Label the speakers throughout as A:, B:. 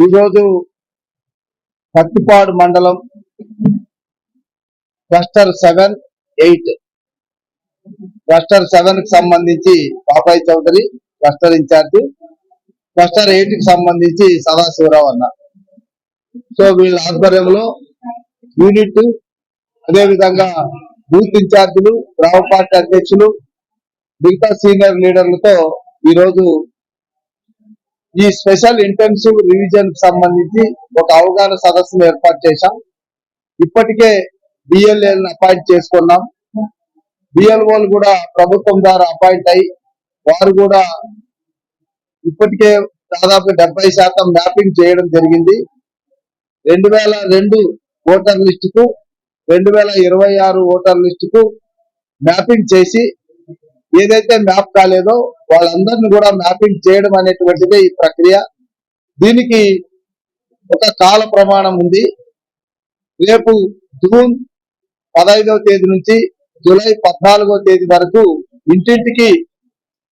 A: ఈరోజు పత్తిపాడు మండలం cluster 7, 8 cluster 7 కి సంబంధించి పాపాయి చౌదరి క్లస్టర్ ఇన్ఛార్జి, క్లస్టర్ 8 కి సంబంధించి సదాశివరావు అన్న. సో వీళ్ళ ఆధ్వర్యంలో యూనిట్, అదేవిధంగా బూత్ ఇన్ఛార్జీలు, గ్రామ పార్టీ అధ్యక్షులు, మిగతా సీనియర్ లీడర్లతో ఈరోజు ఈ స్పెషల్ ఇంటెన్సివ్ రివిజన్ కి సంబంధించి ఒక అవగాహన సదస్సును ఏర్పాటు చేశాం. ఇప్పటికే బిఎల్ఏలను అపాయింట్ చేసుకున్నాం. బిఎల్ఓలు కూడా ప్రభుత్వం ద్వారా అపాయింట్ అయ్యి వారు కూడా ఇప్పటికే దాదాపు 70% మ్యాపింగ్ చేయడం జరిగింది. 2002 ఓటర్ లిస్టుకు 2026 ఓటర్ లిస్టుకు మ్యాపింగ్ చేసి ఏదైతే మ్యాప్ కాలేదో వాళ్ళందరినీ కూడా మ్యాపింగ్ చేయడం అనేటువంటిదే ఈ ప్రక్రియ. దీనికి ఒక కాల ప్రమాణం ఉంది. రేపు జూన్ 15వ తేదీ నుంచి జూలై 14వ తేదీ వరకు ఇంటింటికి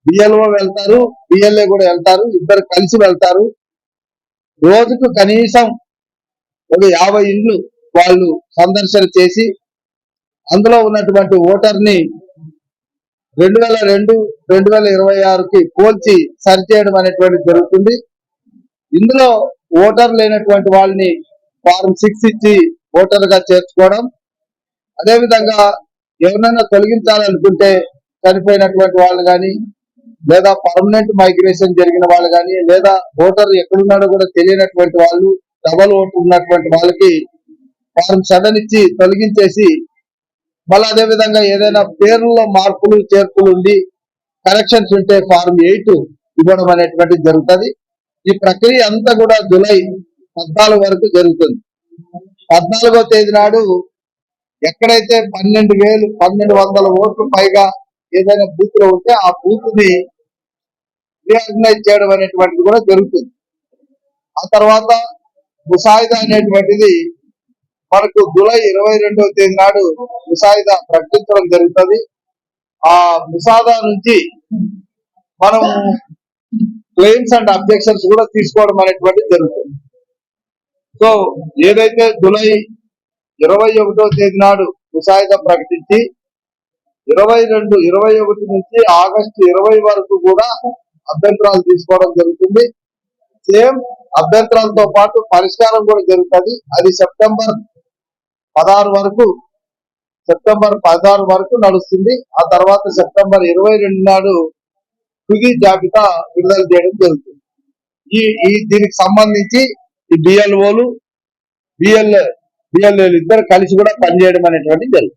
A: బిఎల్ఓ వెళ్తారు, బిఎల్ఏ కూడా వెళ్తారు, ఇద్దరు కలిసి వెళ్తారు. రోజుకు కనీసం ఒక 50 ఇండ్లు వాళ్ళు సందర్శన చేసి అందులో ఉన్నటువంటి ఓటర్ని 2002, 2026కి పోల్చి సరిచేయడం అనేటువంటిది జరుగుతుంది. ఇందులో ఓటర్ లేనటువంటి వాళ్ళని ఫారం 6 ఇచ్చి ఓటర్ గా చేర్చుకోవడం, అదేవిధంగా ఎవరైనా తొలగించాలనుకుంటే చనిపోయినటువంటి వాళ్ళు కానీ, లేదా పర్మనెంట్ మైగ్రేషన్ జరిగిన వాళ్ళు కానీ, లేదా ఓటర్ ఎక్కడున్నాడో కూడా తెలియనటువంటి వాళ్ళు, డబల్ ఓటు ఉన్నటువంటి వాళ్ళకి ఫారం 7 ఇచ్చి తొలగించేసి, మళ్ళీ అదేవిధంగా ఏదైనా పేర్లలో మార్పులు చేర్పులు ఉండి కరెక్షన్స్ ఉంటే ఫారం 8 ఇవ్వడం అనేటువంటిది జరుగుతుంది. ఈ ప్రక్రియ అంతా కూడా జూలై 14 వరకు జరుగుతుంది. 14వ తేదీ నాడు ఎక్కడైతే 1200 ఓట్లు పైగా ఏదైనా బూత్ లో ఉంటే ఆ బూత్ ని రీఆర్గనైజ్ చేయడం అనేటువంటిది కూడా జరుగుతుంది. ఆ తర్వాత ముసాయిదా అనేటువంటిది మనకు జూలై 22వ తేదీ నాడు ముసాయిదా ప్రకటించడం జరుగుతుంది. ఆ ముసాదా నుంచి మనం క్లెయిమ్స్ అండ్ అబ్జెక్షన్స్ కూడా తీసుకోవడం అనేటువంటిది జరుగుతుంది. సో ఏదైతే జూలై 21వ తేదీ నాడు ముసాయిదా ప్రకటించి 21 నుంచి ఆగస్టు 20 వరకు కూడా అభ్యంతరాలు తీసుకోవడం జరుగుతుంది. సేమ్ అభ్యంతరాలతో పాటు పరిష్కారం కూడా జరుగుతుంది. అది సెప్టెంబర్ 16 వరకు నడుస్తుంది. ఆ తర్వాత సెప్టెంబర్ 22 నాడు తుది జాబితా విడుదల చేయడం జరుగుతుంది. దీనికి సంబంధించి ఈ బిఎల్ఓలు, బిఎల్ఏలు ఇద్దరు కలిసి కూడా పనిచేయడం అనేటువంటి జరుగుతుంది.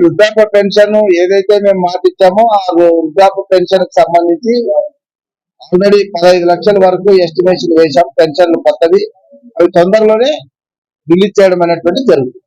A: వృద్ధాప్య పెన్షన్ ఏదైతే మేము మాట ఇచ్చామో ఆ వృద్ధాప్య పెన్షన్ కి సంబంధించి ఆల్రెడీ 15 లక్షల వరకు ఎస్టిమేషన్ వేశాం. పెన్షన్లు కొత్తవి అవి తొందరలోనే రిలీజ్ చేయడం అనేటువంటి జరుగుతుంది.